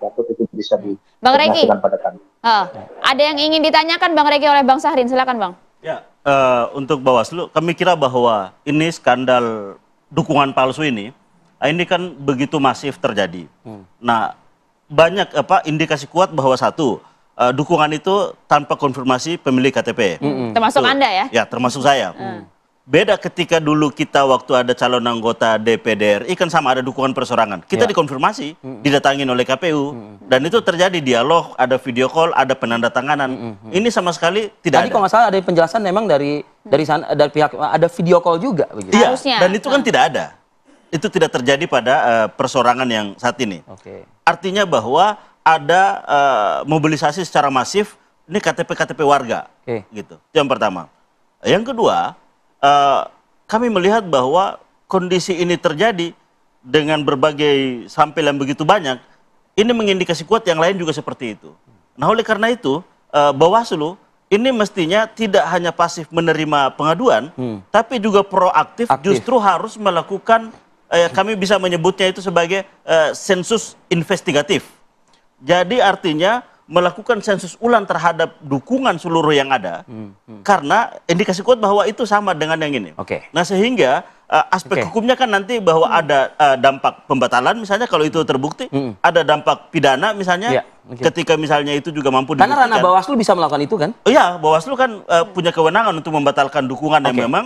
takut itu bisa Bang Reki, diinformasikan pada kami. ada yang ingin ditanyakan Bang Reki oleh Bang Syahrin, silakan Bang. Ya, untuk Bawaslu, kami kira bahwa ini skandal dukungan palsu ini kan begitu masif terjadi. Nah, banyak indikasi kuat bahwa satu, dukungan itu tanpa konfirmasi pemilik KTP. Termasuk Anda ya? Ya, termasuk saya. Beda ketika dulu kita waktu ada calon anggota DPD RI kan sama ada dukungan persorangan. Kita dikonfirmasi, didatangin oleh KPU, dan itu terjadi dialog, ada video call, ada penandatanganan. Ini sama sekali tidak Tadi ada. kalau nggak salah ada penjelasan memang dari sana, dari pihak ada video call juga begitu. Iya, Harusnya. dan itu kan tidak ada. Itu tidak terjadi pada persorangan yang saat ini. Artinya bahwa ada mobilisasi secara masif ini KTP warga, gitu. Itu yang pertama. Yang kedua, kami melihat bahwa kondisi ini terjadi dengan berbagai sampel yang begitu banyak, ini mengindikasi kuat yang lain juga seperti itu. Nah, oleh karena itu, Bawaslu ini mestinya tidak hanya pasif menerima pengaduan, tapi juga proaktif, justru harus melakukan, kami bisa menyebutnya itu sebagai sensus investigatif. Jadi artinya melakukan sensus ulang terhadap dukungan seluruh yang ada, karena indikasi kuat bahwa itu sama dengan yang ini. Nah, sehingga aspek hukumnya kan nanti bahwa ada dampak pembatalan misalnya kalau itu terbukti, ada dampak pidana misalnya, ketika misalnya itu juga mampu dibuktikan. Karena ranah Bawaslu bisa melakukan itu kan? Oh iya, Bawaslu kan punya kewenangan untuk membatalkan dukungan yang memang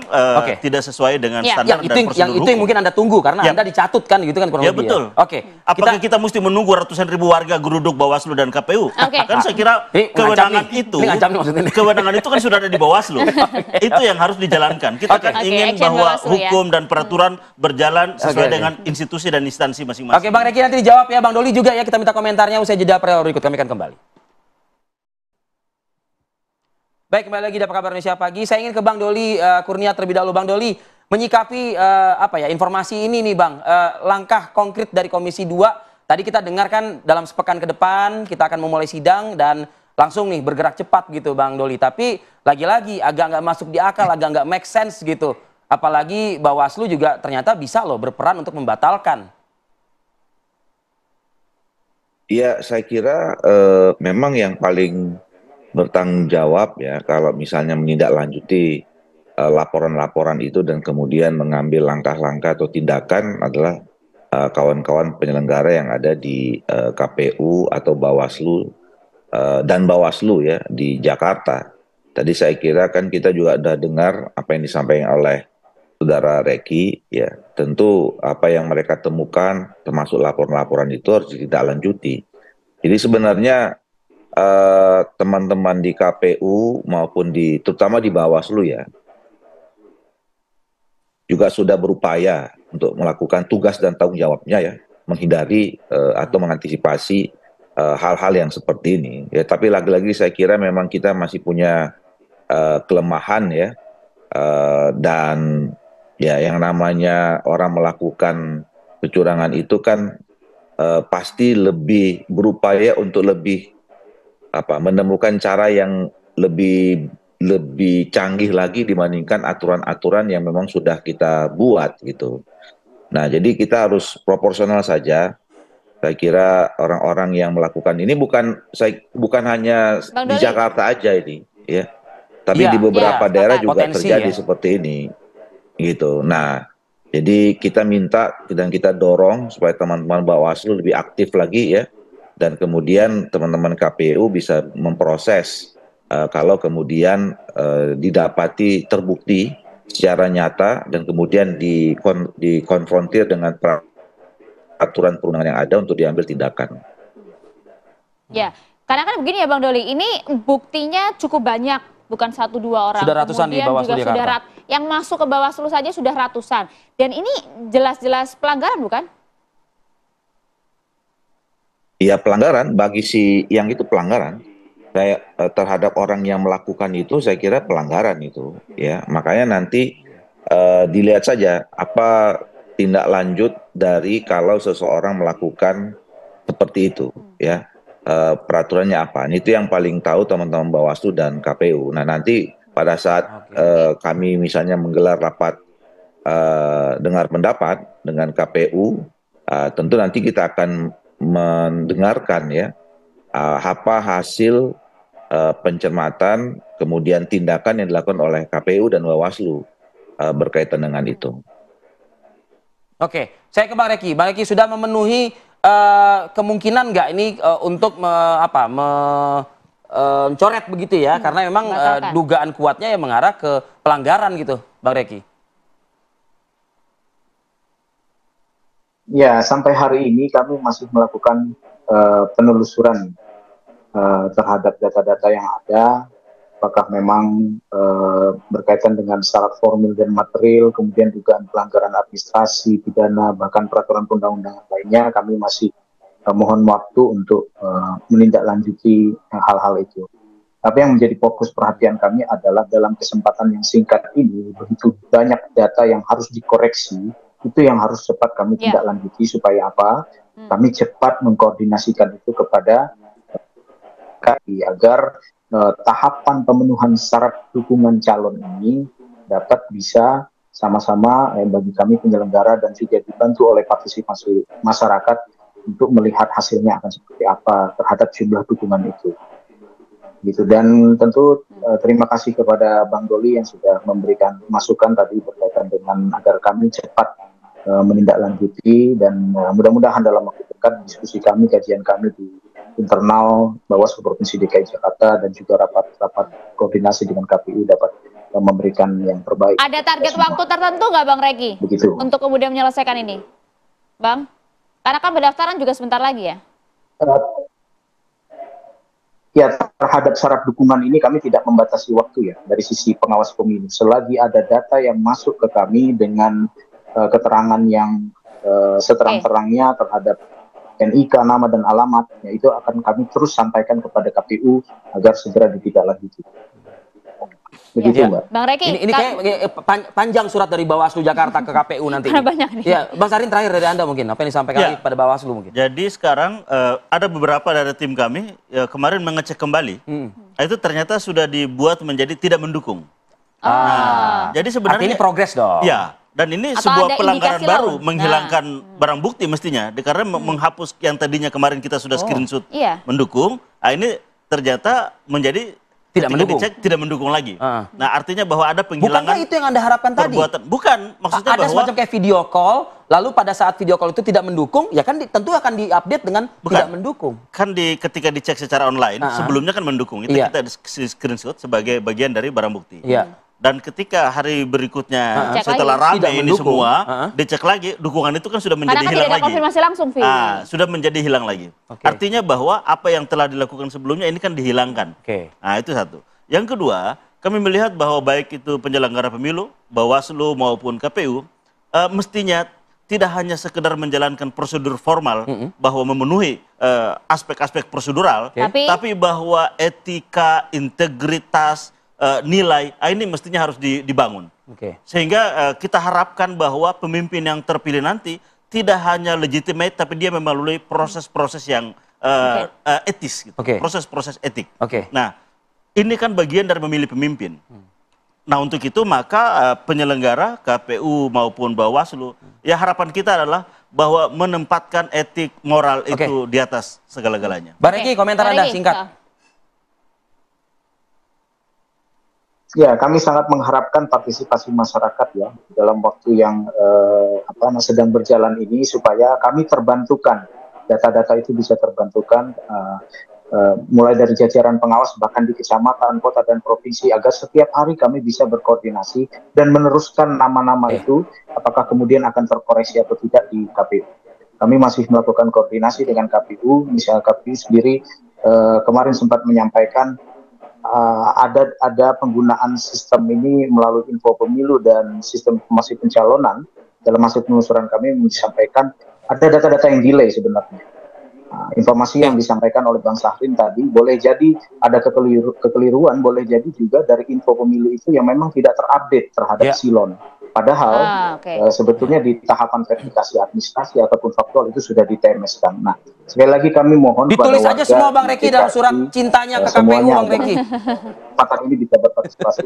tidak sesuai dengan standar dan prosedur hukum. Itu yang mungkin Anda tunggu karena Anda dicatut kan gitu kan kurang lebih. Betul. Apakah kita mesti menunggu ratusan ribu warga geruduk Bawaslu dan KPU? Kan saya kira kewenangan itu kan sudah ada di Bawaslu. Itu yang harus dijalankan. Kita kan ingin bahwa hukum dan peraturan berjalan sesuai dengan institusi dan instansi masing-masing. Oke, Bang Reki nanti dijawab ya, Bang Doli juga ya, kita minta komentarnya usai jeda berikut, kami akan kembali. Baik, kembali lagi di Apa Kabar Indonesia Pagi. Saya ingin ke Bang Doli Kurnia terlebih dahulu. Bang Doli, menyikapi informasi ini nih Bang, langkah konkret dari Komisi 2, tadi kita dengarkan dalam sepekan ke depan kita akan memulai sidang dan langsung nih bergerak cepat gitu Bang Doli. Tapi lagi-lagi agak nggak masuk di akal, agak nggak make sense gitu. Apalagi Bawaslu juga ternyata bisa loh berperan untuk membatalkan. Iya, saya kira memang yang paling bertanggung jawab ya kalau misalnya menindaklanjuti laporan-laporan itu dan kemudian mengambil langkah-langkah atau tindakan adalah kawan-kawan penyelenggara yang ada di KPU atau Bawaslu dan Bawaslu ya di Jakarta. Tadi saya kira kan kita juga sudah dengar apa yang disampaikan oleh Saudara Reki, ya tentu apa yang mereka temukan termasuk laporan-laporan itu harus ditindaklanjuti. Jadi sebenarnya teman-teman di KPU maupun terutama di Bawaslu ya juga sudah berupaya untuk melakukan tugas dan tanggung jawabnya ya, menghindari atau mengantisipasi hal-hal yang seperti ini. Ya, tapi lagi-lagi saya kira memang kita masih punya kelemahan ya, dan ya yang namanya orang melakukan kecurangan itu kan pasti lebih berupaya untuk lebih menemukan cara yang lebih canggih lagi dibandingkan aturan-aturan yang memang sudah kita buat gitu. Nah, jadi kita harus proporsional saja. Saya kira orang-orang yang melakukan ini bukan hanya di Jakarta aja ini ya. Tapi di beberapa daerah juga terjadi seperti ini. Gitu. Nah, jadi kita minta dan kita dorong supaya teman-teman Bawaslu lebih aktif lagi ya, dan kemudian teman-teman KPU bisa memproses kalau kemudian didapati terbukti secara nyata dan kemudian dikonfrontir dengan peraturan perundangan yang ada untuk diambil tindakan. Ya, karena kan begini ya Bang Doli, ini buktinya cukup banyak. Bukan 1-2 orang. Sudah ratusan kemudian di Bawaslu juga sudah yang masuk ke Bawaslu saja sudah ratusan. Dan ini jelas-jelas pelanggaran bukan? Iya pelanggaran, bagi yang itu pelanggaran. Saya terhadap orang yang melakukan itu saya kira pelanggaran itu ya. Makanya nanti dilihat saja apa tindak lanjut dari kalau seseorang melakukan seperti itu ya. Peraturannya apa? Itu yang paling tahu teman-teman Bawaslu dan KPU. Nah nanti pada saat kami misalnya menggelar rapat dengar pendapat dengan KPU, tentu nanti kita akan mendengarkan ya apa hasil pencermatan kemudian tindakan yang dilakukan oleh KPU dan Bawaslu berkaitan dengan itu. Oke, saya ke Bang Reki. Bang Reki sudah memenuhi kemungkinan nggak ini untuk mencoret begitu ya? Karena memang dugaan kuatnya yang mengarah ke pelanggaran gitu, Bang Reki. Ya, sampai hari ini kami masih melakukan penelusuran terhadap data-data yang ada, apakah memang berkaitan dengan syarat formil dan material, kemudian dugaan pelanggaran administrasi, pidana, bahkan peraturan perundang-undangan lainnya, kami masih mohon waktu untuk menindaklanjuti hal-hal itu. Tapi yang menjadi fokus perhatian kami adalah dalam kesempatan yang singkat ini, begitu banyak data yang harus dikoreksi, itu yang harus cepat kami tindak lanjuti supaya apa? Kami cepat mengkoordinasikan itu kepada KPI agar tahapan pemenuhan syarat dukungan calon ini dapat bisa sama-sama bagi kami penyelenggara dan juga dibantu oleh partisipasi masyarakat untuk melihat hasilnya akan seperti apa terhadap jumlah dukungan itu. Gitu. Dan tentu terima kasih kepada Bang Doli yang sudah memberikan masukan tadi berkaitan dengan agar kami cepat menindaklanjuti dan mudah-mudahan dalam waktu dekat diskusi kami, kajian kami di internal Bawaslu Provinsi DKI Jakarta dan juga rapat-rapat koordinasi dengan KPU dapat memberikan yang terbaik. Ada target waktu tertentu nggak Bang Reki? Begitu. Untuk kemudian menyelesaikan ini, Bang? Karena kan pendaftaran juga sebentar lagi ya? Ya, terhadap syarat dukungan ini kami tidak membatasi waktu ya dari sisi pengawas pemilu. Selagi ada data yang masuk ke kami dengan keterangan yang seterang-terangnya terhadap NIK, nama dan alamat, ya itu akan kami terus sampaikan kepada KPU agar segera ditindaklanjuti. Begitu, ya, Mbak. Bang Reki, ini kayak panjang surat dari Bawaslu Jakarta ke KPU nanti. Karena banyak nih. Ya, Bang Sarin terakhir dari Anda mungkin apa yang disampaikan kepada Bawaslu mungkin. Jadi sekarang ada beberapa dari tim kami kemarin mengecek kembali. Itu ternyata sudah dibuat menjadi tidak mendukung. Nah, jadi sebenarnya artinya ini progres dong. Ya. Dan ini atau sebuah pelanggaran baru, lain. menghilangkan barang bukti mestinya, karena menghapus yang tadinya kemarin kita sudah screenshot mendukung, ini ternyata menjadi tidak mendukung. Dicek, tidak mendukung lagi. Nah, artinya bahwa ada penghilangan. Bukankah itu yang Anda harapkan tadi? Bukan, maksudnya ada semacam kayak video call, lalu pada saat video call itu tidak mendukung, ya kan tentu akan diupdate dengan tidak mendukung. Kan ketika dicek secara online, sebelumnya kan mendukung. Itu kita screenshot sebagai bagian dari barang bukti. Dan ketika hari berikutnya setelah rame ini semua, dicek lagi, dukungan itu kan sudah menjadi hilang lagi. Karena kan tidak ada konfirmasi langsung, Vi. Sudah menjadi hilang lagi. Artinya bahwa apa yang telah dilakukan sebelumnya ini kan dihilangkan. Nah, itu satu. Yang kedua, kami melihat bahwa baik itu penyelenggara pemilu, Bawaslu maupun KPU, mestinya tidak hanya sekedar menjalankan prosedur formal bahwa memenuhi aspek-aspek prosedural, tapi bahwa etika, integritas, nilai ini mestinya harus dibangun. Sehingga kita harapkan bahwa pemimpin yang terpilih nanti tidak hanya legitimate tapi dia melalui proses-proses yang etis, gitu. Proses-proses etik. Nah, ini kan bagian dari memilih pemimpin. Nah, untuk itu maka penyelenggara KPU maupun Bawaslu, ya harapan kita adalah bahwa menempatkan etik moral itu di atas segala-galanya. Bang Reki, komentar Anda singkat. Ya, kami sangat mengharapkan partisipasi masyarakat ya dalam waktu yang sedang berjalan ini supaya kami terbantukan, data-data itu bisa terbantukan mulai dari jajaran pengawas bahkan di kecamatan, kota dan provinsi agar setiap hari kami bisa berkoordinasi dan meneruskan nama-nama itu apakah kemudian akan terkoreksi atau tidak di KPU. Kami masih melakukan koordinasi dengan KPU, misalnya KPU sendiri kemarin sempat menyampaikan ada penggunaan sistem ini melalui info pemilu dan sistem informasi pencalonan. Dalam hasil penelusuran kami disampaikan ada data-data yang delay sebenarnya. Informasi yang disampaikan oleh Bang Sahrin tadi boleh jadi ada kekeliruan, boleh jadi juga dari info pemilu itu yang memang tidak terupdate terhadap silon. Padahal sebetulnya di tahapan verifikasi administrasi ataupun faktual itu sudah di-TMS-kan. Nah, sekali lagi kami mohon ditulis aja semua Bang Reki dalam surat cintanya ke KPU, Bang Reki. Kesempatan ini bisa berpartisipasi.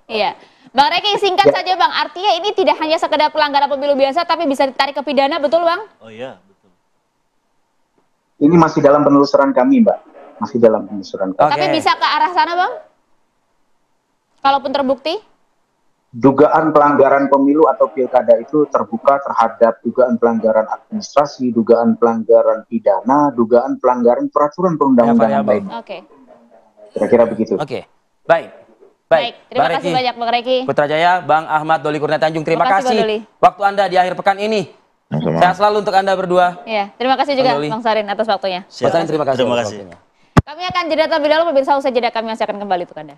Iya. Bang Reki, singkat saja Bang, artinya ini tidak hanya sekedar pelanggaran pemilu biasa tapi bisa ditarik ke pidana, betul Bang? Oh iya, betul. Ini masih dalam penelusuran kami, Mbak. Masih dalam penelusuran kami. Tapi bisa ke arah sana, Bang? Kalaupun terbukti? Dugaan pelanggaran pemilu atau pilkada itu terbuka terhadap dugaan pelanggaran administrasi, dugaan pelanggaran pidana, dugaan pelanggaran peraturan perundang-undangan lain. Oke. Kira-kira begitu. Oke. Baik. Terima kasih banyak Bang Reki. Putrajaya, Bang Ahmad Doli Kurnia Tanjung, terima kasih Bang Doli. waktu Anda di akhir pekan ini. Sehat selalu untuk Anda berdua. Iya, terima kasih juga Bang Sarin atas waktunya. Bang Sarin, terima kasih. Terima kasih. Kami akan jeda terlebih dahulu, pemirsa, usai jeda kami masih akan kembali untuk Anda.